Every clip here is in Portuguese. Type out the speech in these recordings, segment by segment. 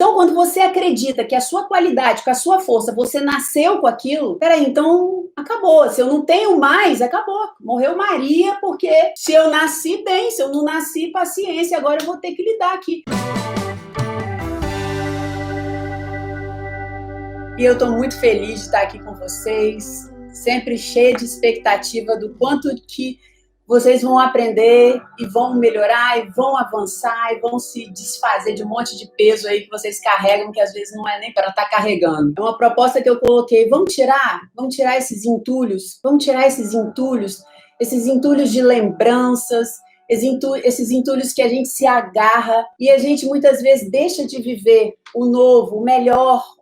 Então, quando você acredita que a sua qualidade, com a sua força, você nasceu com aquilo, peraí, então acabou. Se eu não tenho mais, acabou. Morreu Maria, porque se eu nasci bem, se eu não nasci, paciência, agora eu vou ter que lidar aqui. E eu estou muito feliz de estar aqui com vocês, sempre cheia de expectativa do quanto que vocês vão aprender e vão melhorar e vão avançar e vão se desfazer de um monte de peso aí que vocês carregam, que às vezes não é nem para estar carregando. É uma proposta que eu coloquei, vamos tirar esses entulhos, esses entulhos de lembranças, esses entulhos que a gente se agarra e a gente muitas vezes deixa de viver o novo, o melhor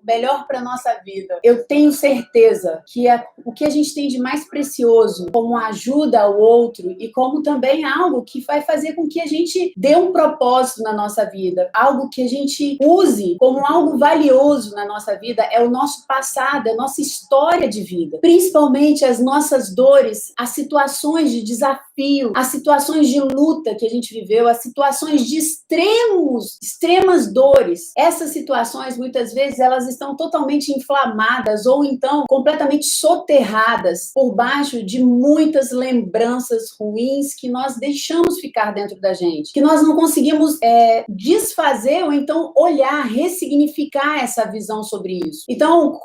para a nossa vida. Eu tenho certeza que o que a gente tem de mais precioso como ajuda ao outro e como também algo que vai fazer com que a gente dê um propósito na nossa vida, algo que a gente use como algo valioso na nossa vida é o nosso passado, é a nossa história de vida. Principalmente as nossas dores, as situações de desafio, as situações de luta que a gente viveu, as situações de extremas dores. Essas situações, muitas vezes, elas estão totalmente inflamadas ou então completamente soterradas por baixo de muitas lembranças ruins que nós deixamos ficar dentro da gente, que nós não conseguimos desfazer ou então olhar, ressignificar essa visão sobre isso. Então,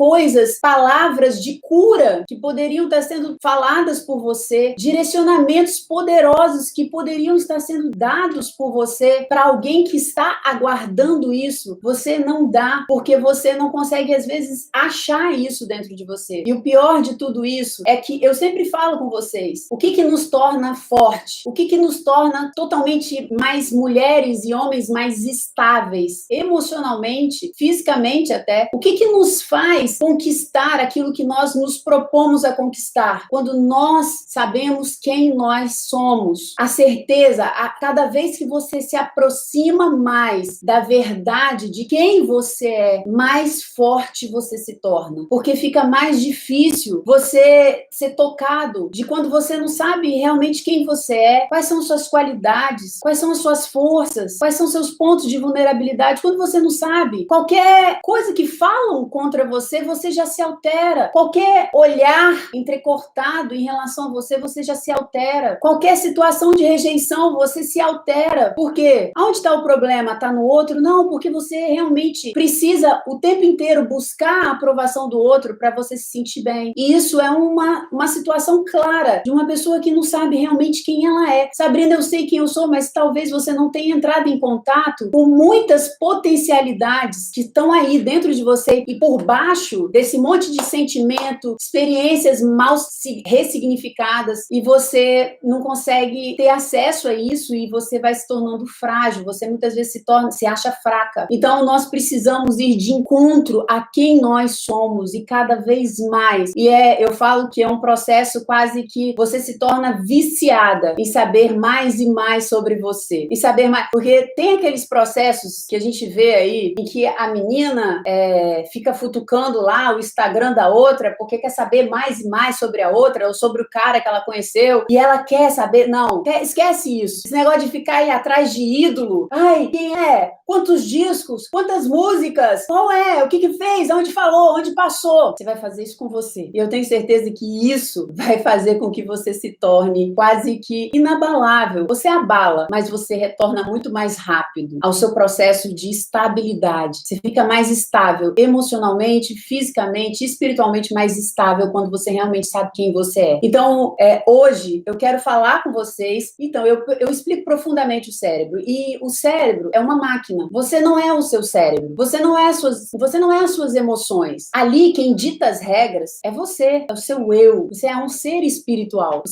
palavras de cura que poderiam estar sendo faladas por você, direcionamentos poderosos que poderiam estar sendo dados por você para alguém que está aguardando isso, você não dá, porque você não consegue, às vezes, achar isso dentro de você. E o pior de tudo isso é que eu sempre falo com vocês, o que nos torna forte? O que nos torna totalmente mais mulheres e homens mais estáveis, emocionalmente, fisicamente até? O que nos faz conquistar aquilo que nós nos propomos a conquistar? Quando nós sabemos quem nós somos. A certeza, cada vez que você se aproxima mais da verdade de quem você é, mais forte você se torna. Porque fica mais difícil você ser tocado de quando você não sabe realmente quem você é, quais são suas qualidades, quais são as suas forças, quais são seus pontos de vulnerabilidade. Quando você não sabe, qualquer coisa que falam contra você, você já se altera. Qualquer olhar entrecortado em relação a você, você já se altera. Qualquer situação de rejeição, você se altera. Por quê? Onde está o problema? Está no outro? Não, porque você realmente precisa o tempo inteiro buscar a aprovação do outro para você se sentir bem. E isso é uma situação clara de uma pessoa que não sabe realmente quem ela é. Sabrina, eu sei quem eu sou, mas talvez você não tenha entrado em contato com muitas potencialidades que estão aí dentro de você e por baixo desse monte de sentimento, experiências mal ressignificadas e você não consegue ter acesso a isso e você vai se tornando frágil, você muitas vezes se acha fraca. Então, nós precisamos ir de encontro a quem nós somos e cada vez mais. E eu falo que é um processo quase que você se torna viciada em saber mais e mais sobre você. E saber mais, porque tem aqueles processos que a gente vê aí em que a menina fica futucando lá o Instagram da outra porque quer saber mais e mais sobre a outra ou sobre o cara que ela conheceu e ela quer saber, esquece isso. Esse negócio de ficar aí atrás de ídolo. Ai, quem é? Quantos discos? Quantas músicas? Qual é? O que fez? Onde falou? Onde passou? Você vai fazer isso com você. E eu tenho certeza que isso vai fazer com que você se torne quase que inabalável. Você abala, mas você retorna muito mais rápido ao seu processo de estabilidade. Você fica mais estável emocionalmente, fisicamente, espiritualmente mais estável quando você realmente sabe quem você é. Então, hoje, eu quero falar com vocês. Então, eu explico profundamente o cérebro. E o cérebro é uma máquina. Você não é o seu cérebro. Você não é as suas emoções. Ali, quem dita as regras é você, é o seu eu. Você é um ser espiritual.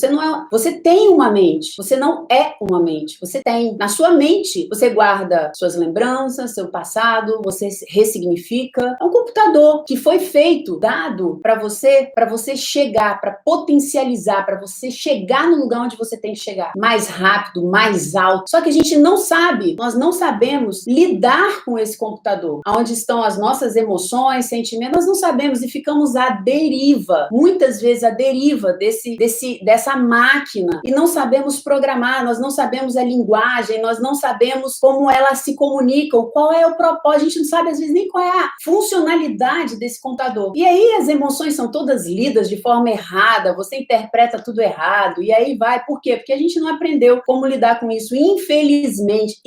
Você tem uma mente. Você não é uma mente. Você tem. Na sua mente, você guarda suas lembranças, seu passado, você ressignifica. É um computador que foi feito, dado para você chegar, para potencializar, para você chegar no lugar onde você tem que chegar. Mais rápido, mais alto. Só que a gente não sabe, nós não sabemos lidar com esse computador, onde estão as nossas emoções, sentimentos, nós não sabemos e ficamos à deriva, muitas vezes à deriva dessa máquina, e não sabemos programar, nós não sabemos a linguagem, nós não sabemos como ela se comunica, qual é o propósito, a gente não sabe às vezes nem qual é a funcionalidade desse computador. E aí as emoções são todas lidas de forma errada, você interpreta tudo errado, e aí vai, por quê? Porque a gente não aprendeu como lidar com isso, infelizmente.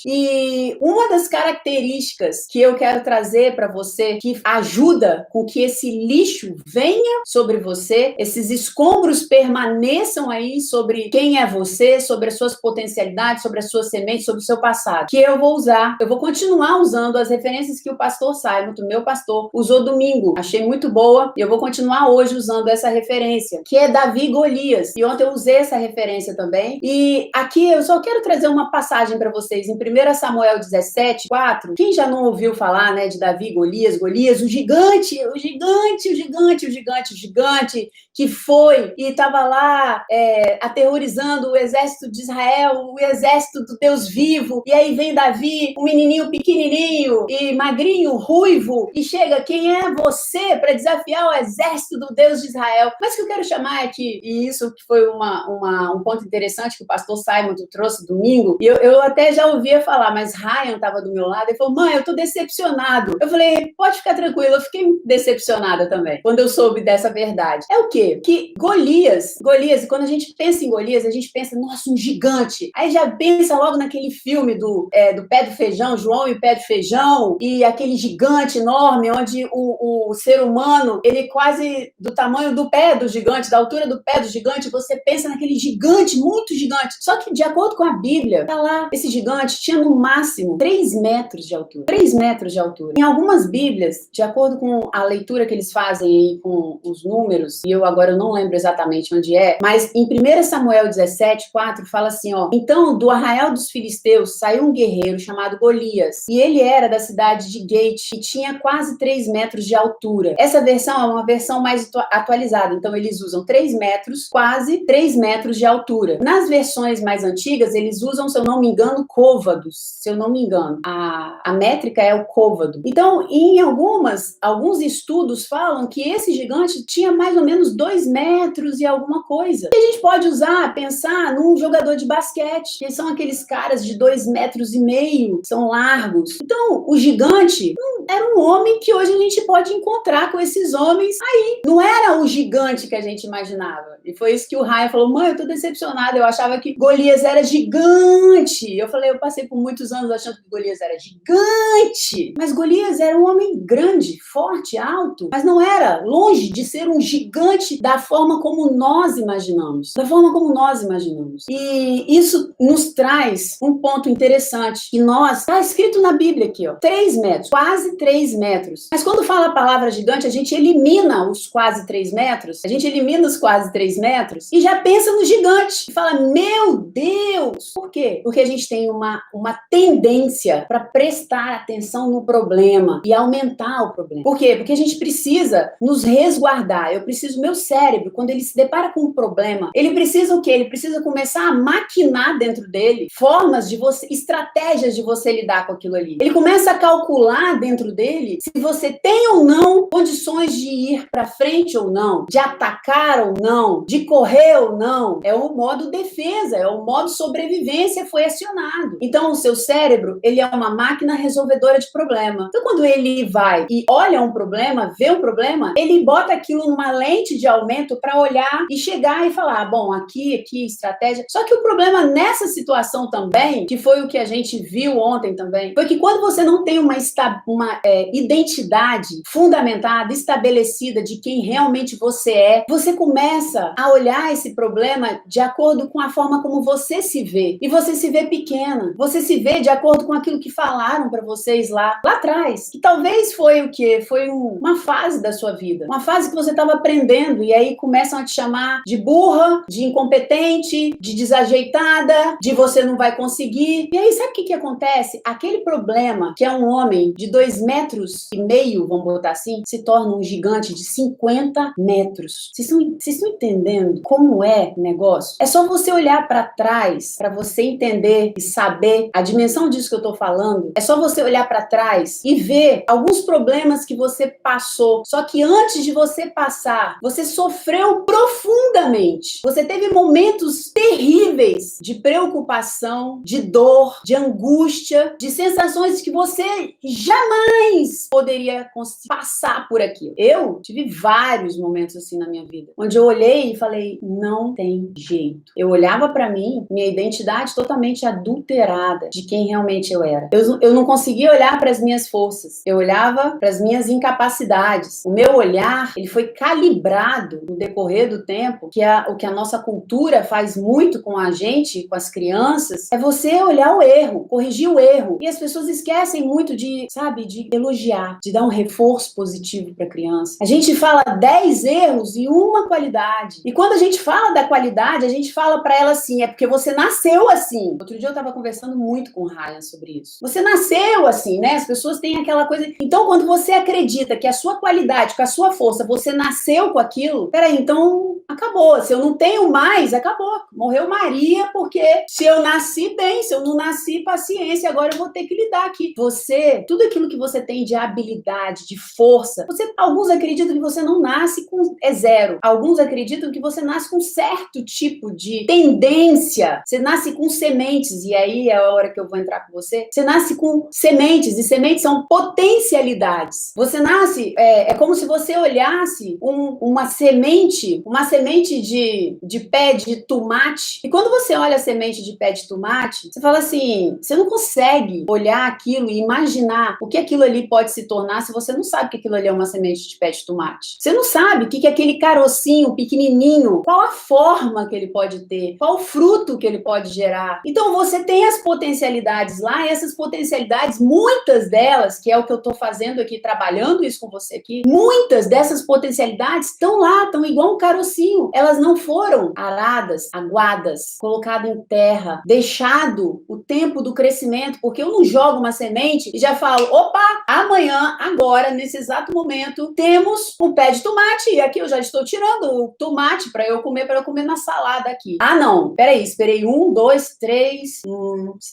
E uma das características que eu quero trazer para você, que ajuda com que esse lixo venha sobre você, esses escombros permaneçam aí sobre quem é você, sobre as suas potencialidades, sobre as suas sementes, sobre o seu passado, que eu vou continuar usando as referências que o pastor Simon, o meu pastor, usou domingo. Achei muito boa e eu vou continuar hoje usando essa referência, que é Davi e Golias. E ontem eu usei essa referência também. E aqui eu só quero trazer uma passagem para vocês. Em 1 Samuel 17, 4, quem já não ouviu falar, né, de Davi e Golias, o gigante que foi e estava lá aterrorizando o exército de Israel, o exército do Deus vivo, e aí vem Davi, um menininho pequenininho e magrinho, ruivo, e chega, quem é você para desafiar o exército do Deus de Israel? Mas o que eu quero chamar aqui, e isso que foi um ponto interessante que o pastor Simon trouxe domingo, e eu até já ouvia falar, mas Ryan estava do meu lado, e falou, mãe, eu tô decepcionado. Eu falei, pode ficar tranquilo, eu fiquei decepcionada também, quando eu soube dessa verdade. É o quê? Que Golias, e quando a gente pensa em Golias, a gente pensa, nossa, um gigante. Aí já pensa logo naquele filme do pé do feijão, João e o pé do feijão, e aquele gigante enorme, onde o ser humano, ele quase do tamanho do pé do gigante, da altura do pé do gigante, você pensa naquele gigante, muito gigante. Só que, de acordo com a Bíblia, tá lá, esse gigante tinha no máximo 3 metros de altura. 3 metros de altura. Em algumas Bíblias, de acordo com a leitura que eles fazem aí com os números, e agora eu não lembro exatamente onde é, mas em 1 Samuel 17, 4, fala assim, ó, então do arraial dos filisteus saiu um guerreiro chamado Golias, e ele era da cidade de Gate, e tinha quase 3 metros de altura. Essa versão é uma versão mais atualizada, então eles usam 3 metros, quase 3 metros de altura. Nas versões mais antigas, eles usam, se eu não me engano, côvados, se eu não me engano. A métrica é o côvado. Então, em alguns estudos falam que esse gigante tinha mais ou menos 2 metros e alguma coisa. E a gente pode pensar num jogador de basquete, que são aqueles caras de 2,5 metros, são largos. Então, o gigante era um homem que hoje a gente pode encontrar com esses homens aí. Não era o gigante que a gente imaginava. E foi isso que o Ryan falou, mãe, eu tô decepcionada, eu achava que Golias era gigante. Eu passei por muitos anos achando que Golias era gigante. Mas Golias era um homem grande, forte, alto, mas não era longe de ser um gigante da forma como nós imaginamos. Da forma como nós imaginamos. E isso nos traz um ponto interessante, que tá escrito na Bíblia aqui, ó, 3 metros, quase 3 metros. Mas quando fala a palavra gigante, a gente elimina os quase 3 metros, e já pensa no gigante. E fala, meu Deus! Por quê? Porque a gente tem uma tendência para prestar atenção no problema e aumentar o problema. Por quê? Porque a gente precisa nos resguardar. Meu cérebro, quando ele se depara com um problema, ele precisa o quê? Ele precisa começar a maquinar dentro dele estratégias de você lidar com aquilo ali. Ele começa a calcular dentro dele se você tem ou não condições de ir para frente ou não, de atacar ou não, de correr ou não. É o modo defesa, é o modo sobrevivência foi acionado. Então, o seu cérebro, ele é uma máquina resolvedora de problema. Então, quando ele vai e olha um problema, vê um problema, ele bota aquilo numa lente de aumento para olhar e chegar e falar, bom, aqui, estratégia. Só que o problema nessa situação também, que foi o que a gente viu ontem também, foi que quando você não tem uma identidade fundamentada, estabelecida de quem realmente você é, você começa a olhar esse problema de acordo com a forma como você se vê. E você se vê pequena. Você se vê de acordo com aquilo que falaram para vocês lá atrás. Que talvez foi o quê? Foi uma fase da sua vida. Uma fase que você estava aprendendo e aí começam a te chamar de burra, de incompetente, de desajeitada, de você não vai conseguir. E aí sabe o que acontece? Aquele problema que é um homem de 2,5 2,5 metros, vamos botar assim, se torna um gigante de 50 metros. Vocês estão entendendo como é o negócio? É só você olhar para trás para você entender e saber a dimensão disso que eu tô falando. É só você olhar para trás e ver alguns problemas que você passou. Só que antes de você passar, você sofreu profundamente. Você teve momentos terríveis de preocupação, de dor, de angústia, de sensações que você jamais poderia passar por aquilo. Eu tive vários momentos assim na minha vida, onde eu olhei e falei, não tem jeito. Eu olhava para mim, minha identidade totalmente adulterada de quem realmente eu era. Eu não conseguia olhar para as minhas forças. Eu olhava para as minhas incapacidades. O meu olhar, ele foi calibrado no decorrer do tempo, o que a nossa cultura faz muito com a gente, com as crianças, é você olhar o erro, corrigir o erro. E as pessoas esquecem muito de, sabe, de elogiar, de dar um reforço positivo para a criança. A gente fala 10 erros e uma qualidade. E quando a gente fala da qualidade, a gente fala para ela assim, é porque você nasceu assim. Outro dia eu estava conversando muito com o Ryan sobre isso. Você nasceu assim, né? As pessoas têm aquela coisa... Então, quando você acredita que a sua qualidade, com a sua força, você nasceu com aquilo, peraí, então acabou. Se eu não tenho mais, acabou. Morreu Maria, porque se eu nasci bem, se eu não nasci, paciência, agora eu vou ter que lidar aqui. Você, tudo aquilo que você tem de habilidade, de força, alguns acreditam que você não nasce com zero. Alguns acreditam que você nasce com certo tipo de tendência. Você nasce com sementes, e aí é a hora que eu vou entrar com você. Você nasce com sementes, e sementes são potencialidades. Você nasce, é como se você olhasse uma semente de pé de tomate, e quando você olha a semente de pé de tomate, você fala assim, você não consegue olhar aquilo e imaginar o que aquilo ali pode se tornar se você não sabe que aquilo ali é uma semente de pé de tomate. Você não sabe o que é aquele carocinho pequenininho, qual a forma que ele pode ter, qual o fruto que ele pode gerar. Então você tem as potencialidades lá, e essas potencialidades, muitas delas, que é o que eu tô fazendo aqui, trabalhando isso com você aqui, muitas dessas potencialidades estão lá, estão igual um carocinho. Elas não foram aradas, aguadas, colocado em terra, deixado o tempo do crescimento, porque eu não jogo uma semente e já falo, opa, amanhã, agora, nesse exato momento, temos um pé de tomate, e aqui eu já estou tirando o tomate para eu comer na salada aqui. Ah, não, peraí, esperei 1, 2, 3, esse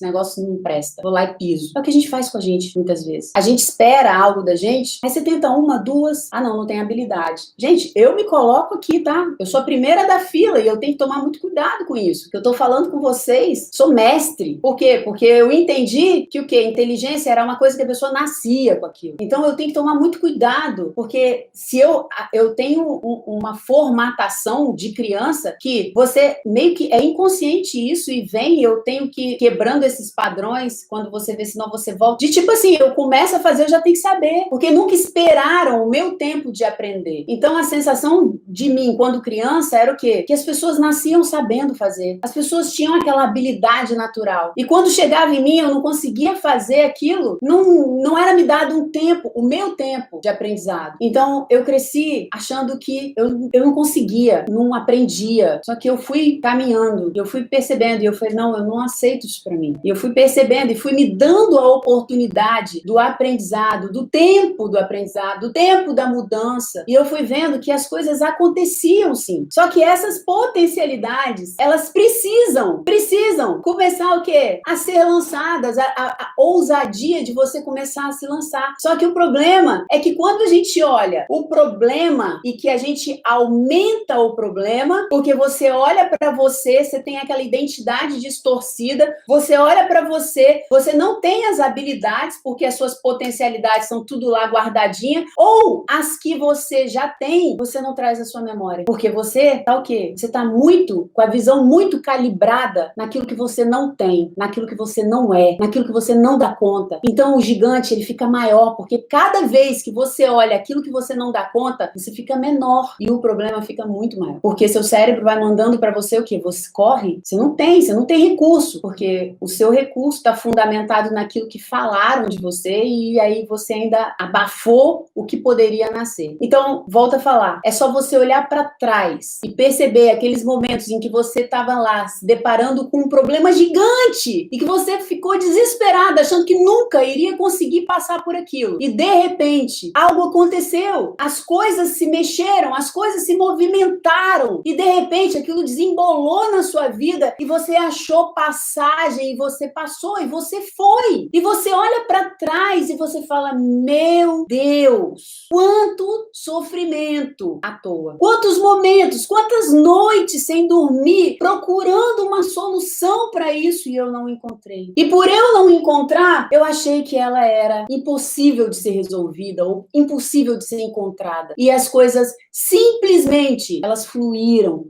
negócio não presta, vou lá e piso. É o que a gente faz com a gente, muitas vezes. A gente espera algo da gente, aí você tenta 1, 2, não tem habilidade. Gente, eu me coloco aqui, tá? Eu sou a primeira da fila e eu tenho que tomar muito cuidado com isso. Que eu tô falando com vocês, sou mestre. Por quê? Porque eu entendi que o quê? Inteligência era uma coisa que a pessoa nascia com aquilo. Então eu tenho que tomar muito cuidado, porque se eu tenho uma formatação de criança que você meio que é inconsciente isso e vem, eu tenho que ir quebrando esses padrões quando você vê, senão você volta. De tipo assim, eu começo a fazer, eu já tenho que saber, porque nunca esperaram o meu tempo de aprender. Então a sensação de mim quando criança era o quê? Que as pessoas nasciam sabendo fazer. As pessoas tinham aquela habilidade natural. E quando chegava em mim, eu não conseguia fazer aquilo, não era me dado um tempo, o meu tempo de aprendizado. Então eu cresci achando que eu não conseguia, não aprendia. Só que eu fui caminhando, eu fui percebendo, e eu falei, não, eu não aceito isso pra mim. E eu fui percebendo e fui me dando a oportunidade do aprendizado, do tempo do aprendizado, do tempo da mudança. E eu fui vendo que as coisas aconteciam sim. Só que essas potencialidades, elas precisam começar o quê? A ser lançadas, a ousadia de você começar a se lançar. Só que o problema é que quando a gente olha o problema e que a gente aumenta o problema, porque você olha para você tem aquela identidade distorcida, você olha para você não tem as habilidades, porque as suas potencialidades são tudo lá guardadinha, ou as que você já tem, você não traz a sua memória, porque você tá o quê? Você tá muito, com a visão muito calibrada naquilo que você não tem, naquilo que você não é, naquilo que você não dá conta. Então o gigante, ele fica maior, porque cada vez que você olha aquilo que você não dá conta, você fica menor, e o problema fica muito maior, porque seu cérebro vai mandando para você o quê? Você corre, você não tem recurso, porque o seu recurso está fundamentado naquilo que falaram de você, e aí você ainda abafou o que poderia nascer. Então, volta a falar, é só você olhar para trás e perceber aqueles momentos em que você estava lá se deparando com um problema gigante e que você ficou desesperado, achando que nunca iria conseguir passar passar por aquilo. E de repente, algo aconteceu. As coisas se mexeram, as coisas se movimentaram. E de repente, aquilo desembolou na sua vida e você achou passagem e você passou e você foi. E você olha para trás e você fala: meu Deus, quanto sofrimento à toa. Quantos momentos, quantas noites sem dormir, procurando uma solução para isso e eu não encontrei. E por eu não encontrar, eu achei que ela era impossível de ser resolvida ou impossível de ser encontrada. E as coisas simplesmente, elas fluíram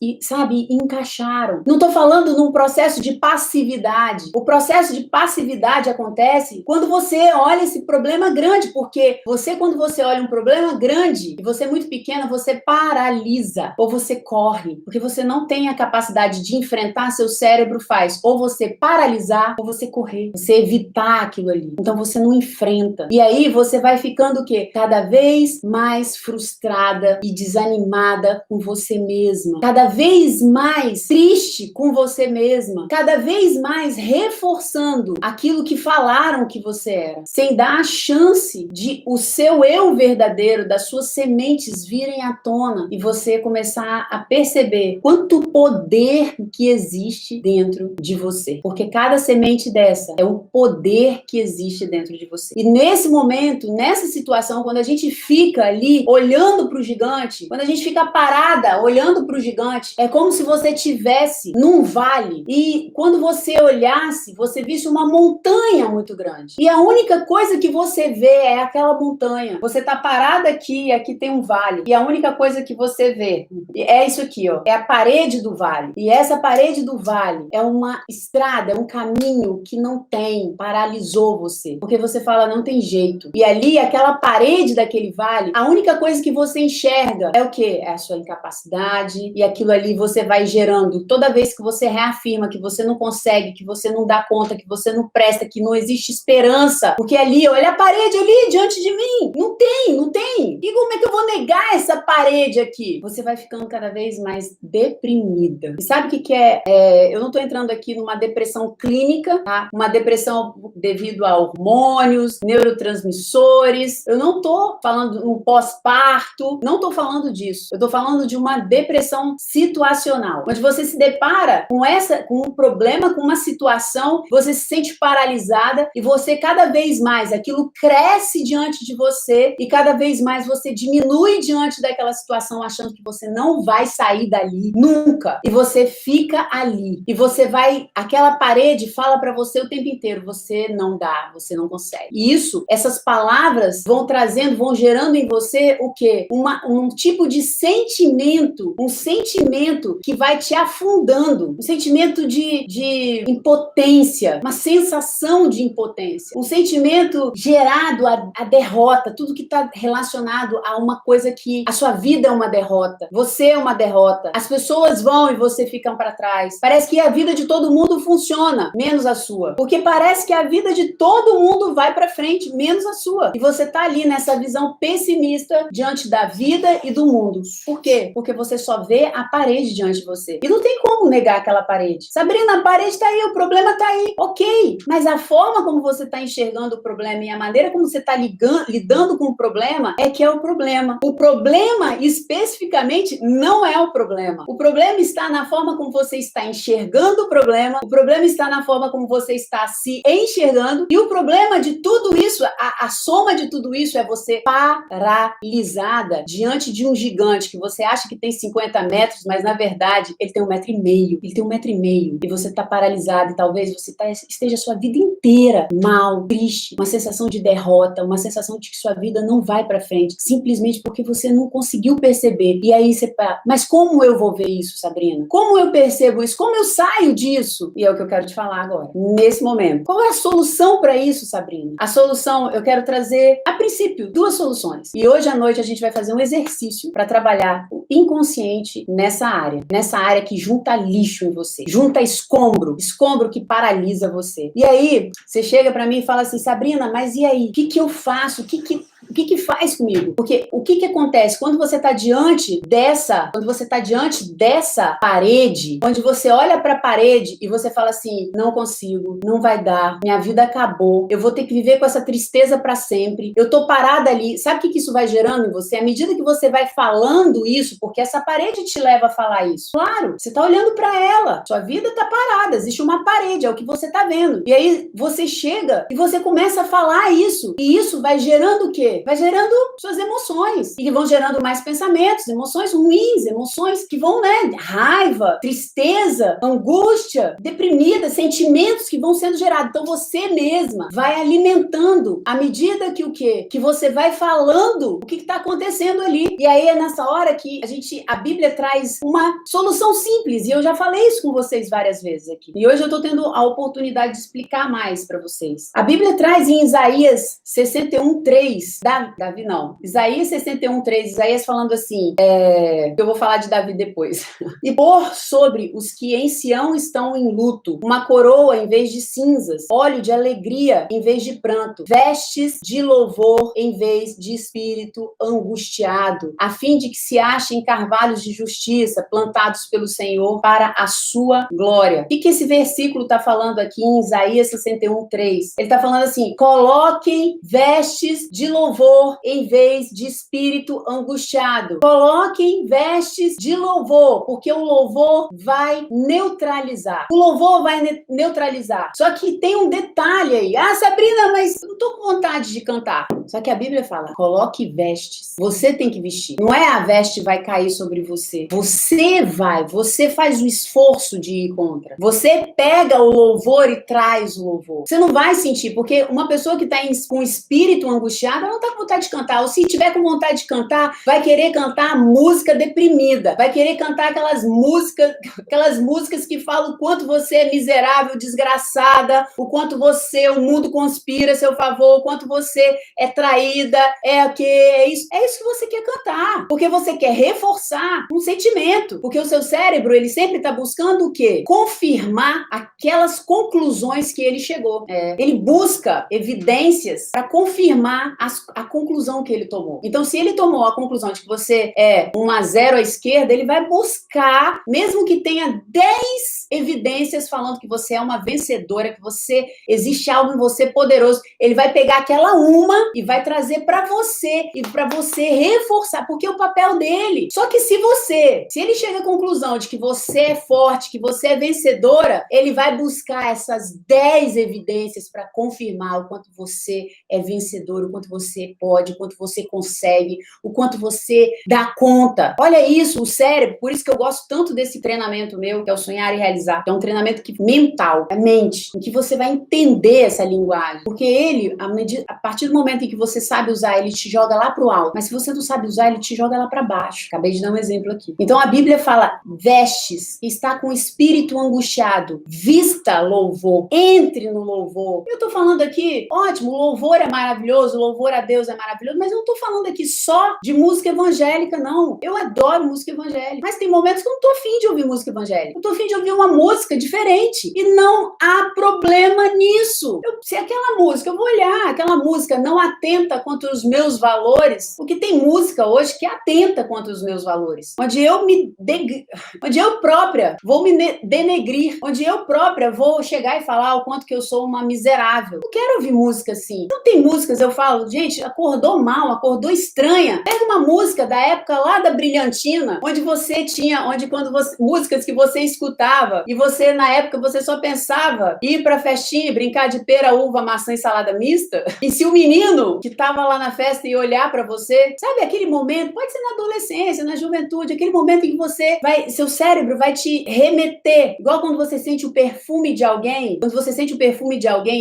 e sabe, encaixaram. Não estou falando num processo de passividade. O processo de passividade acontece quando você olha esse problema grande, porque quando você olha um problema grande e você é muito pequena, você paralisa ou você corre, porque você não tem a capacidade de enfrentar. Seu cérebro faz ou você paralisar ou você correr, você evitar aquilo ali. Então você não enfrenta. E aí você vai ficando o quê? Cada vez mais frustrada e desanimada com você mesma. Cada vez mais triste com você mesma. Cada vez mais reforçando aquilo que falaram que você era. Sem dar a chance de o seu eu verdadeiro, das suas sementes virem à tona e você começar a perceber quanto poder que existe dentro de você. Porque cada semente dessa é um poder que existe dentro de você. E nesse momento, nessa situação, quando a gente fica ali olhando para o gigante, quando a gente fica parada olhando para o gigante, é como se você estivesse num vale e quando você olhasse, você visse uma montanha muito grande. E a única coisa que você vê é aquela montanha. Você tá parada aqui, aqui tem um vale. E a única coisa que você vê é isso aqui, ó. É a parede do vale. E essa parede do vale é uma estrada, é um caminho que não tem, paralisou você. Porque você fala, não tem jeito. E ali, aquela parede daquele vale, a única coisa que você enxerga é o quê? É a sua incapacidade. E aquilo ali você vai gerando. Toda vez que você reafirma que você não consegue, que você não dá conta, que você não presta, que não existe esperança. Porque ali, olha a parede ali diante de mim. Não tem, não tem. E como é que eu vou negar essa parede aqui? Você vai ficando cada vez mais deprimida. E sabe o que é? Eu não tô entrando aqui numa depressão clínica, tá? Uma depressão devido a hormônios, neurotransmissores. Eu não tô falando um pós-parto, não tô falando disso. Eu tô falando de uma depressão situacional, onde você se depara com um problema, com uma situação, você se sente paralisada e você cada vez mais, aquilo cresce diante de você e cada vez mais você diminui diante daquela situação, achando que você não vai sair dali nunca. E você fica ali. E você vai, aquela parede fala pra você o tempo inteiro, você não dá, você não consegue. E isso, essas palavras vão trazendo, vão gerando em você o quê? Um tipo de sentimento, um sentimento que vai te afundando, um sentimento de impotência, uma sensação de impotência, um sentimento gerado a derrota, tudo que está relacionado a uma coisa que a sua vida é uma derrota, você é uma derrota, as pessoas vão e você fica para trás. Parece que a vida de todo mundo funciona, menos a sua, porque parece que a vida de todo mundo vai para frente, menos a sua. E você tá ali nessa visão pessimista diante da vida e do mundo. Por quê? Porque você só vê a parede diante de você. E não tem como negar aquela parede. Sabrina, a parede tá aí, o problema tá aí. Ok, mas a forma como você tá enxergando o problema e a maneira como você tá lidando com o problema é que é o problema. O problema, especificamente, não é o problema. O problema está na forma como você está enxergando o problema, o problema está na forma como você está se enxergando, e o problema de tudo isso, a soma de tudo isso é você paralisada diante de um gigante que você acha que tem 50 metros, mas na verdade ele tem 1,5 metro. Ele tem 1,5 metro. E você está paralisada e talvez você esteja a sua vida inteira mal, triste, uma sensação de derrota, uma sensação de que sua vida não vai para frente, simplesmente porque você não conseguiu perceber. E aí você fala, mas como eu vou ver isso, Sabrina? Como eu percebo isso? Como eu saio disso? E é o que eu quero te falar agora, nesse momento. Qual é a solução para isso, Sabrina? A solução, eu quero trazer, a princípio, 2 soluções. E hoje à noite a gente vai fazer um exercício para trabalhar o inconsciente nessa área que junta lixo em você, junta escombro que paralisa você. E aí, você chega para mim e fala assim, Sabrina, mas e aí? O que eu faço? O O que que faz comigo? Porque o que que acontece quando você está diante dessa parede, onde você olha para a parede e você fala assim, não consigo, não vai dar, minha vida acabou, eu vou ter que viver com essa tristeza para sempre, eu tô parada ali. Sabe o que que isso vai gerando em você? À medida que você vai falando isso, porque essa parede te leva a falar isso. Claro, você tá olhando para ela, sua vida tá parada, existe uma parede, é o que você tá vendo. E aí você chega e você começa a falar isso, e isso vai gerando o quê? Vai gerando suas emoções, e que vão gerando mais pensamentos, emoções ruins, emoções que vão, né, raiva, tristeza, angústia, deprimida, sentimentos que vão sendo gerados. Então você mesma vai alimentando à medida que o quê? Que você vai falando o que está acontecendo ali. E aí é nessa hora que a Bíblia traz uma solução simples, e eu já falei isso com vocês várias vezes aqui. E hoje eu estou tendo a oportunidade de explicar mais para vocês. A Bíblia traz em Isaías 61:3, Davi não, Isaías 61:3, Isaías falando assim, eu vou falar de Davi depois. E pôr sobre os que em Sião estão em luto uma coroa em vez de cinzas, óleo de alegria em vez de pranto, vestes de louvor em vez de espírito angustiado, a fim de que se achem carvalhos de justiça plantados pelo Senhor para a sua glória. O que esse versículo está falando aqui em Isaías 61:3? Ele está falando assim, coloquem vestes de louvor em vez de espírito angustiado. Coloquem vestes de louvor, porque o louvor vai neutralizar. O louvor vai neutralizar. Só que tem um detalhe aí. Ah, Sabrina, mas eu não tô com vontade de cantar. Só que a Bíblia fala, coloque vestes. Você tem que vestir. Não é a veste vai cair sobre você. Você faz o esforço de ir contra. Você pega o louvor e traz o louvor. Você não vai sentir, porque uma pessoa que tá com espírito angustiado, ela não tá com vontade de cantar. Ou se tiver com vontade de cantar, vai querer cantar música deprimida. Vai querer cantar aquelas músicas que falam o quanto você é miserável, desgraçada, o quanto o mundo conspira a seu favor, o quanto você é traída, é isso que você quer cantar, porque você quer reforçar um sentimento, porque o seu cérebro, ele sempre está buscando o quê? Confirmar aquelas conclusões que ele chegou. Ele busca evidências para confirmar a conclusão que ele tomou. Então, se ele tomou a conclusão de que você é 1-0 à esquerda, ele vai buscar, mesmo que tenha 10 evidências falando que você é uma vencedora, que existe algo em você poderoso, ele vai pegar aquela uma e vai trazer para você, e para você reforçar, porque é o papel dele. Só que se ele chega à conclusão de que você é forte, que você é vencedora, ele vai buscar essas 10 evidências para confirmar o quanto você é vencedor, o quanto você pode, o quanto você consegue, o quanto você dá conta. Olha isso, o cérebro, por isso que eu gosto tanto desse treinamento meu, que é o Sonhar e Realizar, que é um treinamento mental, é mente, em que você vai entender essa linguagem, porque ele, a partir do momento em que você sabe usar, ele te joga lá pro alto, mas se você não sabe usar, ele te joga lá para baixo. Acabei de dar um exemplo aqui. Então a Bíblia fala, vestes, está com o espírito angustiado, vista louvor, entre no louvor. Eu tô falando aqui, ótimo, o louvor é maravilhoso, o louvor a Deus é maravilhoso, mas eu não tô falando aqui só de música evangélica, não. Eu adoro música evangélica, mas tem momentos que eu não tô afim de ouvir música evangélica. Eu tô afim de ouvir uma música diferente, e não há problema nisso. Se aquela música, eu vou olhar, aquela música não atenta contra os meus valores, porque tem música hoje que atenta contra os meus valores, onde eu própria vou me denegrir, onde eu própria vou chegar e falar o quanto que eu sou uma miserável. Não quero ouvir música assim. Não tem músicas, eu falo, gente, acordou mal, acordou estranha. Pega uma música da época lá da Brilhantina, músicas que você escutava, e você, na época, você só pensava em ir pra festinha e brincar de pera, uva, maçã e salada mista. E se o menino que tava lá na festa ia olhar pra você, sabe aquele momento, pode ser na adolescência, na juventude, aquele momento em que seu cérebro vai te remeter, igual quando você sente o perfume de alguém,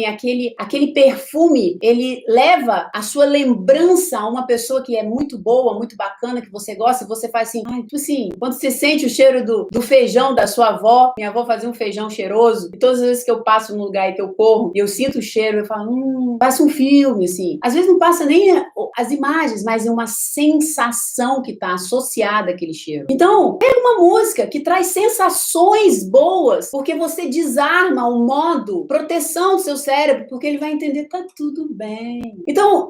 aquele perfume, ele leva a sua lembrança a uma pessoa que é muito boa, muito bacana, que você gosta, e você faz assim, tipo assim, quando você sente o cheiro do feijão da sua avó, minha avó fazia um feijão cheiroso, e todas as vezes que eu passo num lugar e que eu corro, e eu sinto o cheiro, eu falo, passa um filme, assim. Às vezes não passa nem as imagens, mas é uma sensação que está associada àquele cheiro. Então, pega uma música que traz sensações boas, porque você desarma o modo proteção do seu cérebro, porque ele vai entender, tá tudo bem. Então,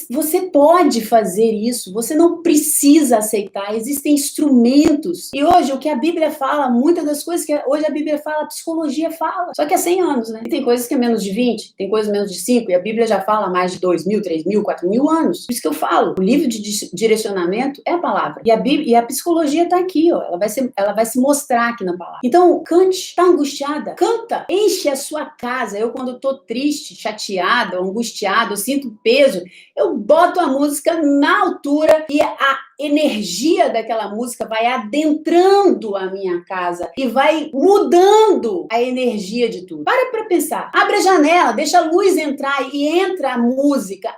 você pode fazer isso, você não precisa aceitar, existem instrumentos. E hoje, o que a Bíblia fala, muitas das coisas que hoje a Bíblia fala, a psicologia fala. Só que há 100 anos, né? E tem coisas que é menos de 20, tem coisas menos de 5, e a Bíblia já fala há mais de 2.000, 3.000, 4.000 anos. Por isso que eu falo, o livro de direcionamento é a palavra. E a psicologia está aqui, ó. Ela vai se mostrar aqui na palavra. Então, cante. Tá angustiada? Canta. Enche a sua casa. Eu, quando tô triste, chateada, angustiada, eu sinto peso, eu boto a música na altura e a energia daquela música vai adentrando a minha casa e vai mudando a energia de tudo. Para pensar. Abre a janela, deixa a luz entrar e entra a música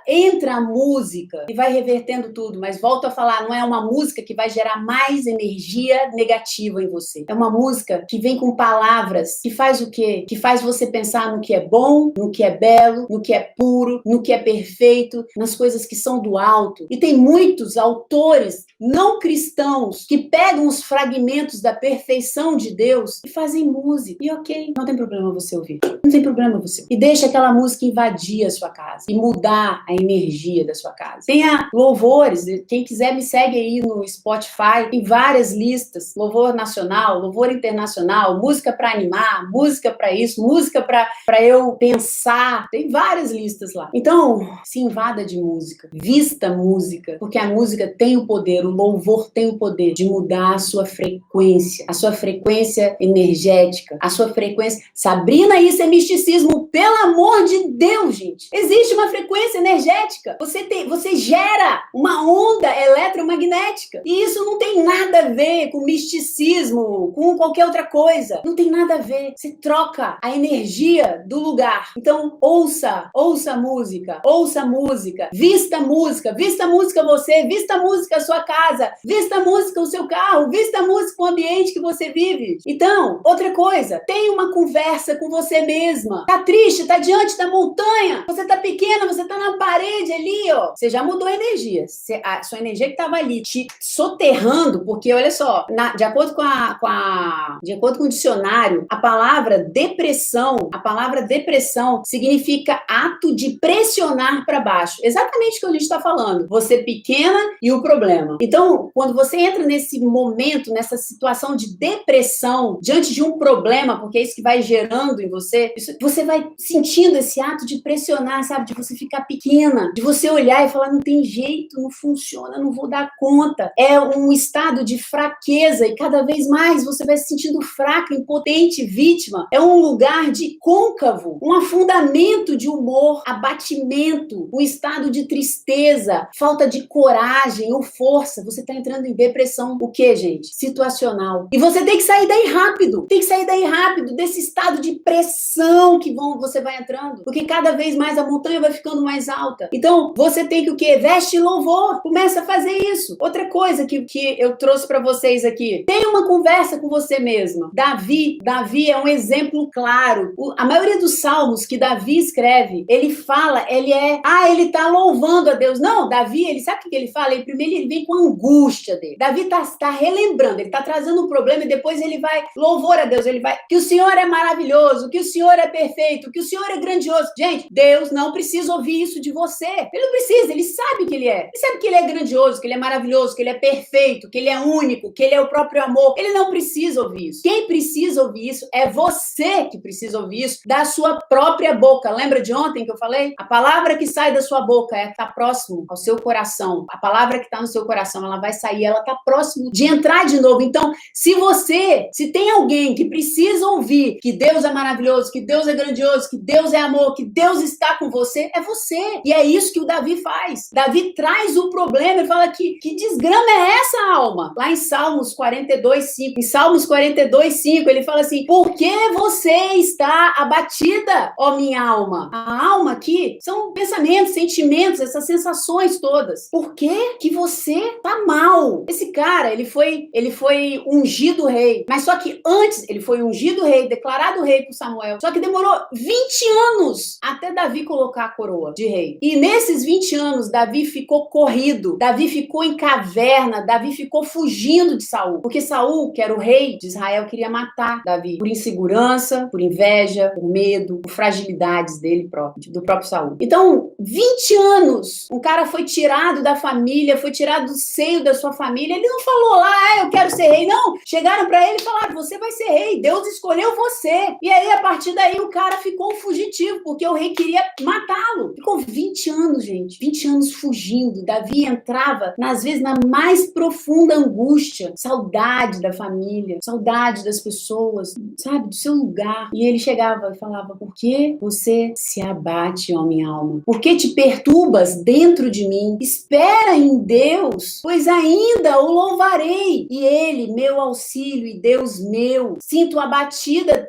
e vai revertendo tudo. Mas volto a falar, não é uma música que vai gerar mais energia negativa em você. É uma música que vem com palavras que faz o quê? Que faz você pensar no que é bom, no que é belo, no que é puro, no que é perfeito, nas coisas que são do alto. E tem muitos autores não cristãos que pegam os fragmentos da perfeição de Deus e fazem música. E ok, não tem problema você ouvir. Não tem problema você ouvir. E deixa aquela música invadir a sua casa e mudar a energia da sua casa. Tenha louvores. Quem quiser me segue aí no Spotify. Tem várias listas. Louvor nacional, louvor internacional, música para animar, música para isso, música para eu pensar. Tem várias listas lá. Então, se invada de música. Vista música. Porque a música tem o poder, o louvor tem o poder de mudar a sua frequência energética, a sua frequência. Sabrina, isso é misticismo, pelo amor de Deus, gente. Existe uma frequência energética. Você gera uma onda eletromagnética. E isso não tem nada a ver com misticismo, com qualquer outra coisa. Não tem nada a ver. Você troca a energia do lugar. Então, ouça música, vista música você, vista música a sua casa, vista música o seu carro, vista música o ambiente que você vive. Então, outra coisa, tenha uma conversa com você mesma. Tá triste, tá diante da montanha, você tá pequena, você tá na parede ali, ó. Você já mudou a energia. A sua energia que tava ali te soterrando, porque olha só, de acordo com o dicionário, a palavra depressão significa ato de pressionar para baixo. Exatamente o que a gente está falando. Você pequena e o problema. Então, quando você entra nesse momento, nessa situação de depressão, diante de um problema, porque é isso que vai gerando em você, você vai sentindo esse ato de pressionar, sabe? De você ficar pequena, de você olhar e falar, não tem jeito, não funciona, não vou dar conta. É um estado de fraqueza e cada vez mais você vai se sentindo fraca, impotente, vítima. É um lugar de côncavo, um afundamento de humor, abatimento, um estado de tristeza, falta de coragem ou força. Você está entrando em depressão. O que, gente? Situacional. E você tem que sair daí rápido. Tem que sair daí rápido desse estado de pressão que você vai entrando. Porque cada vez mais a montanha vai ficando mais alta. Então, você tem que o quê? Veste louvor. Começa a fazer isso. Outra coisa que eu trouxe para vocês aqui. Tenha uma conversa com você mesma. Davi é um exemplo claro. A maioria dos salmos que Davi escreve, ele tá louvando a Deus. Não, Davi, ele sabe o que ele fala? Primeiro ele vem com a angústia dele. Davi tá relembrando, ele tá trazendo um problema e depois ele vai louvor a Deus, que o Senhor é maravilhoso, que o Senhor é perfeito, que o Senhor é grandioso. Gente, Deus não precisa ouvir isso de você. Ele não precisa, ele sabe que ele é. Ele sabe que ele é grandioso, que ele é maravilhoso, que ele é perfeito, que ele é único, que ele é o próprio amor. Ele não precisa ouvir isso. Quem precisa ouvir isso é você que precisa ouvir isso da sua própria boca. Lembra de ontem que eu falei? A palavra que sai da sua boca tá próximo ao seu coração. A palavra que tá no seu coração, ela vai sair, ela tá próximo de entrar de novo. Então, se tem alguém que precisa ouvir que Deus é maravilhoso, que Deus é grandioso, que Deus é amor, que Deus está com você, é você. E é isso que o Davi faz. Davi traz o problema e fala que desgrama é essa, alma? Lá em Salmos 42:5. Em Salmos 42:5, ele fala assim, por que você está abatida, ó minha alma? A alma aqui são pensamentos, sentimentos, essas sensações todas. Por que você tá mal? Esse cara, ele foi ungido rei. Mas só que antes, ele foi ungido rei, declarado rei por Samuel. Só que demorou 20 anos até Davi colocar a coroa de rei. E nesses 20 anos, Davi ficou corrido, Davi ficou em caverna, Davi ficou fugindo de Saul, porque Saul, que era o rei de Israel, queria matar Davi por insegurança, por inveja, por medo, por fragilidades dele próprio, do próprio Saul. Então, 20 anos, um cara foi tirado da família, foi tirado do seio da sua família, ele não falou lá, eu quero ser rei, não. Chegaram para ele e falaram, você vai ser rei, Deus escolheu você. E aí, a partir daí, o cara ficou fugitivo, porque o rei queria matá-lo. Ficou 20 anos, gente, 20 anos fugindo. Davi entrava, às vezes, na mais profunda angústia, saudade da família, saudade das pessoas, sabe, do seu lugar. E ele chegava e falava, por que você se abate, ó minha alma? Por que te perturbas dentro de mim? Espera em Deus, pois ainda o louvarei. E ele, meu auxílio e Deus meu, sinto abatida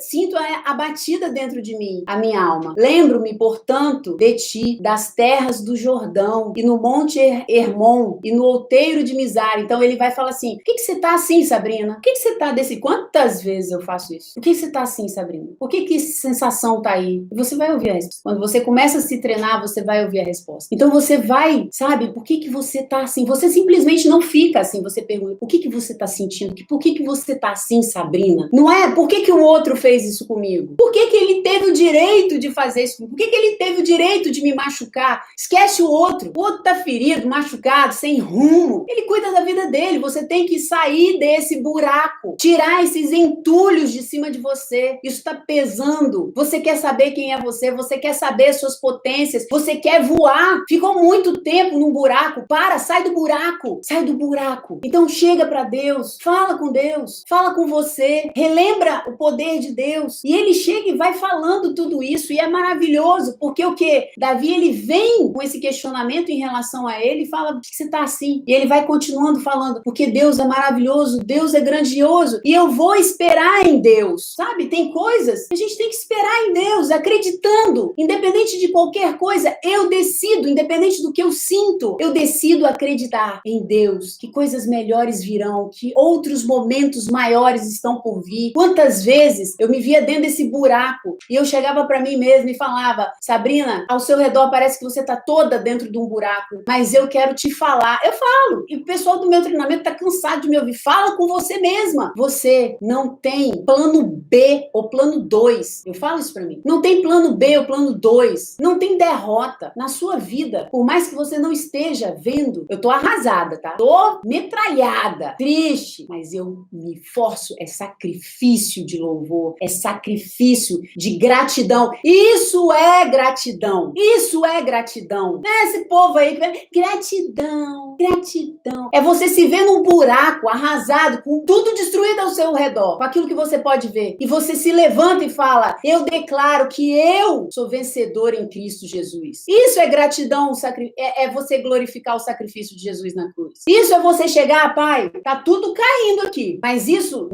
dentro de mim, a minha alma. Lembro-me, portanto, de ti, das terras do Jordão, e no monte Hermon, e no outeiro de Mizar. Então ele vai falar assim, por que você tá assim, Sabrina? Por que você tá desse... Quantas vezes eu faço isso? Por que você tá assim, Sabrina? Por que essa sensação tá aí? E você vai ouvir a resposta. Quando você começa a se treinar, você vai ouvir a resposta. Então você vai, sabe, por que você tá assim? Você simplesmente não fica assim, você pergunta, o que você tá sentindo? Por que você tá assim, Sabrina? Não é? Por que o outro fez isso comigo? Por que ele teve o direito de fazer isso comigo? Por que ele teve o direito de me machucar? Esquece o outro tá ferido, machucado, sem rumo. Ele cuida da vida dele, você tem que sair desse buraco, tirar esses entulhos de cima de você. Isso tá pesando. Você quer saber quem é você quer saber suas potências, você quer voar. Ficou muito tempo num buraco, sai do buraco, sai do buraco. Então chega para Deus, fala com Deus, fala com você, relembra o poder de Deus. E ele chega e vai falando tudo isso, e é maravilhoso, porque o que? Davi, ele vem com esse questionamento em relação a ele e fala, por que você tá assim? E ele vai continuando falando, porque Deus é maravilhoso, Deus é grandioso, e eu vou esperar em Deus, sabe? Tem coisas que a gente tem que esperar em Deus, acreditando, independente de qualquer coisa, eu decido, independente do que eu sinto, eu decido acreditar em Deus, que coisas melhores virão, que outros momentos maiores estão por vir. Quantas vezes eu me via dentro desse buraco e eu chegava para mim mesma e falava, Sabrina, ao seu redor parece que você tá toda dentro de um buraco, mas eu quero te falar. Eu falo, e o pessoal do meu treinamento tá cansado de me ouvir. Fala com você mesma. Você não tem plano B ou plano 2. Eu falo isso para mim. Não tem plano B ou plano 2. Não tem derrota na sua vida. Por mais que você não esteja vendo, eu tô arrasada, tá? Tô metralhada, triste, mas eu me forço. É sacrifício de louvor, é sacrifício de gratidão. Isso é gratidão. Isso é gratidão. Esse povo aí que vai... Gratidão, gratidão. É você se ver num buraco, arrasado, com tudo destruído ao seu redor, com aquilo que você pode ver. E você se levanta e fala, eu declaro que eu sou vencedor em Cristo Jesus. Isso é gratidão, é você glorificar o sacrifício de Jesus na cruz. Isso é você chegar, Pai, tá tudo caindo aqui. Mas isso,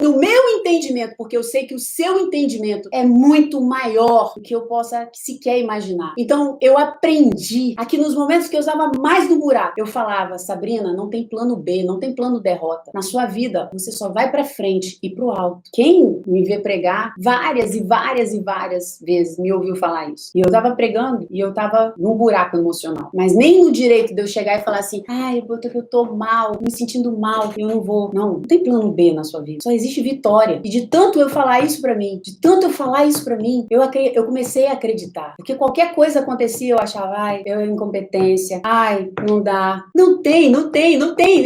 no meu entendimento, porque eu sei que o seu entendimento é muito maior do que eu possa sequer imaginar. Então, eu aprendi, aqui nos momentos que eu estava mais no buraco, eu falava, Sabrina, não tem plano B, não tem plano derrota. Na sua vida, você só vai pra frente e pro alto. Quem me vê pregar várias e várias e várias vezes me ouviu falar isso. E eu tava pregando e eu tava num buraco emocional. Mas nem no direito de eu chegar e falar assim, eu tô mal, me sentindo mal, eu não vou. Não tem plano B na sua vida. Só existe vitória. E de tanto eu falar isso pra mim, eu comecei a acreditar. Porque qualquer coisa acontecia, eu achava, eu incompetência, não dá. Não tem.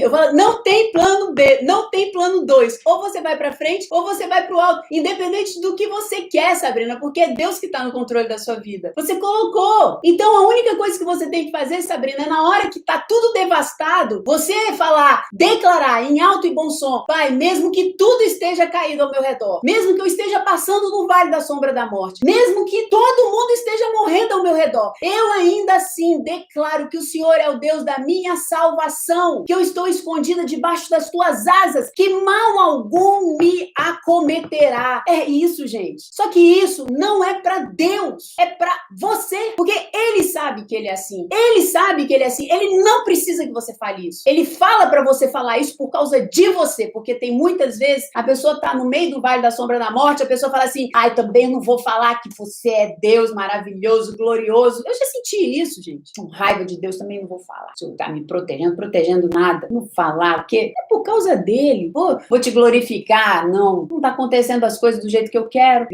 Eu falo, não tem plano B, não tem plano 2. Ou você vai pra frente, ou você vai pro alto. Independente do que você quer, Sabrina, porque é Deus que tá no controle da sua vida. Você colocou. Então, a única coisa que você tem que fazer, Sabrina, é na hora que tá tudo devastado, você declarar em alto e bom som, Pai, mesmo que tudo esteja caído ao meu redor, mesmo que eu esteja passando no vale da sombra da morte, mesmo que todo mundo esteja morrendo ao meu redor, eu ainda assim declaro que o Senhor é o Deus da minha salvação, que eu estou escondida debaixo das tuas asas, que mal algum me acometerá. É isso, gente. Só que isso não é para Deus, é para você, porque Ele sabe que Ele é assim. Ele sabe que Ele é assim. Ele não precisa que você fale isso. Ele fala para você falar isso por causa de você, porque tem muitas vezes a pessoa tá no meio do vale da sombra da morte, a pessoa fala assim, também não vou falar que você é Deus maravilhoso, glorioso. Eu já senti isso, gente. Com raiva raiva de Deus, também não vou falar. Se eu tá me protegendo nada, não falar, porque é por causa dele. Vou te glorificar, não tá acontecendo as coisas do jeito que eu quero.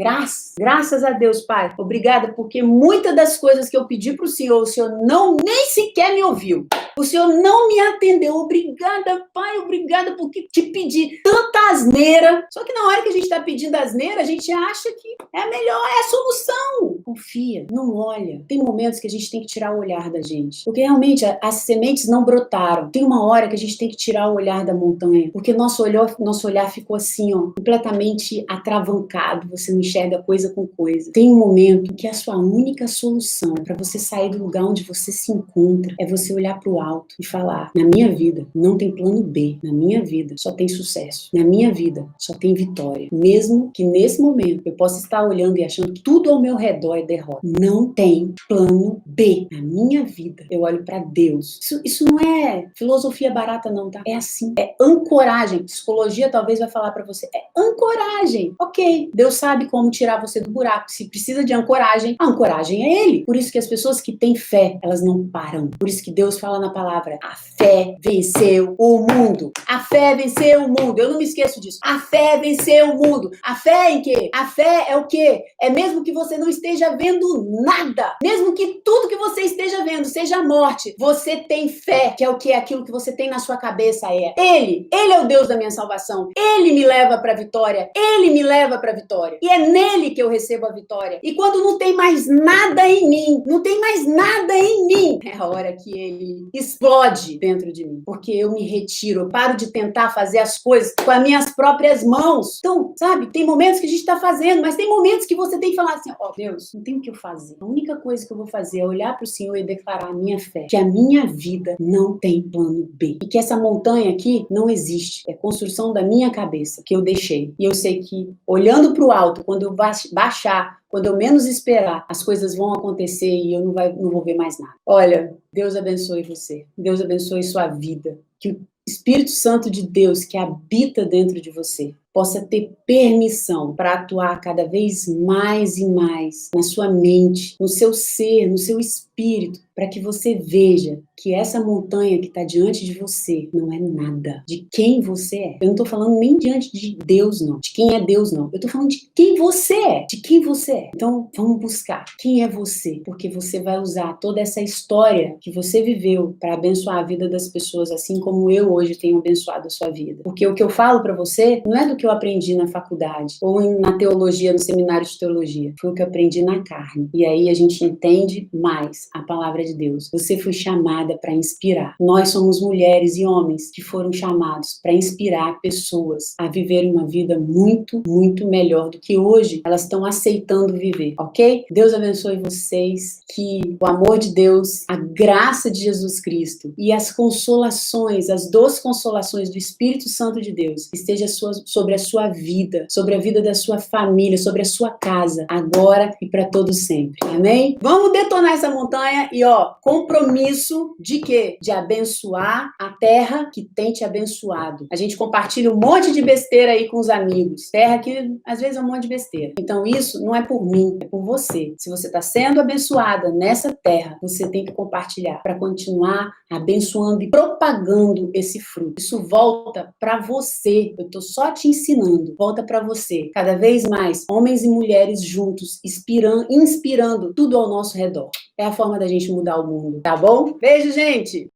Graças a Deus, Pai. Obrigada, porque muitas das coisas que eu pedi pro Senhor, o Senhor não nem sequer me ouviu. O Senhor não me atendeu. Obrigada, Pai, obrigada, porque te pedi tanta asneira. Só que na hora que a gente tá pedindo asneira, a gente acha que é a melhor, é a solução. Confia, não olha. Tem momentos que a gente tem que tirar o olhar da gente. Porque realmente as sementes não brotaram. Tem uma hora que a gente tem que tirar o olhar da montanha. Porque nosso olhar ficou assim, ó, completamente atravancado. Você não enxerga coisa com coisa. Tem um momento que a sua única solução para você sair do lugar onde você se encontra é você olhar para o alto e falar: na minha vida não tem plano B. Na minha vida só tem sucesso. Na minha vida só tem vitória. Mesmo que nesse momento eu possa estar olhando e achando que tudo ao meu redor é derrota. Não tem plano B. Na minha vida eu olho para Deus. Isso não é filosofia barata não, tá? É assim. É ancoragem. Psicologia talvez vai falar para você. É ancoragem. Ok. Deus sabe como tirar você do buraco. Se precisa de ancoragem, a ancoragem é Ele. Por isso que as pessoas que têm fé, elas não param. Por isso que Deus fala na palavra: a fé venceu o mundo. A fé venceu o mundo. Eu não me esqueço disso. A fé venceu o mundo. A fé em quê? A fé é o quê? É mesmo que você não esteja vendo nada. Mesmo que tudo que você esteja vendo seja a morte, você tem fé, que é o que? Aquilo que você tem na sua cabeça é. Ele é o Deus da minha salvação. Ele me leva para a vitória. Ele me leva para a vitória. E é nele que eu recebo a vitória. E quando não tem mais nada em mim, é a hora que ele explode dentro de mim. Porque eu me retiro, eu paro de tentar fazer as coisas com as minhas próprias mãos. Então, sabe, tem momentos que a gente tá fazendo, mas tem momentos que você tem que falar assim: ó, Deus, não tem o que eu fazer. A única coisa que eu vou fazer é olhar pro Senhor e declarar a minha fé, que a minha vida não tem plano B. E que essa montanha aqui não existe. É construção da minha cabeça que eu deixei. E eu sei que, olhando pro alto, quando eu baixar, quando eu menos esperar, as coisas vão acontecer e eu não vou ver mais nada. Olha, Deus abençoe você. Deus abençoe sua vida. Que o Espírito Santo de Deus que habita dentro de você possa ter permissão para atuar cada vez mais e mais na sua mente, no seu ser, no seu espírito, para que você veja que essa montanha que está diante de você não é nada de quem você é. Eu não estou falando nem diante de Deus, não. De quem é Deus, não. Eu estou falando de quem você é. De quem você é. Então, vamos buscar quem é você, porque você vai usar toda essa história que você viveu para abençoar a vida das pessoas, assim como eu hoje tenho abençoado a sua vida. Porque o que eu falo para você não é do que eu aprendi na faculdade ou na teologia, no seminário de teologia. Foi o que eu aprendi na carne. E aí a gente entende mais a palavra de Deus. Você foi chamada para inspirar. Nós somos mulheres e homens que foram chamados para inspirar pessoas a viverem uma vida muito, muito melhor do que hoje elas estão aceitando viver, ok? Deus abençoe vocês, que o amor de Deus, a graça de Jesus Cristo e as consolações, as doces consolações do Espírito Santo de Deus esteja sobre a sua vida, sobre a vida da sua família, sobre a sua casa, agora e para todo sempre. Amém? Vamos detonar essa montanha e, ó, compromisso de quê? De abençoar a terra que tem te abençoado. A gente compartilha um monte de besteira aí com os amigos. Terra que, às vezes, é um monte de besteira. Então, isso não é por mim, é por você. Se você está sendo abençoada nessa terra, você tem que compartilhar para continuar abençoando e propagando esse fruto. Isso volta para você. Eu estou só te ensinando. Volta para você. Cada vez mais, homens e mulheres juntos, inspirando tudo ao nosso redor. É a forma da gente mudar o mundo, tá bom? Beijo, gente!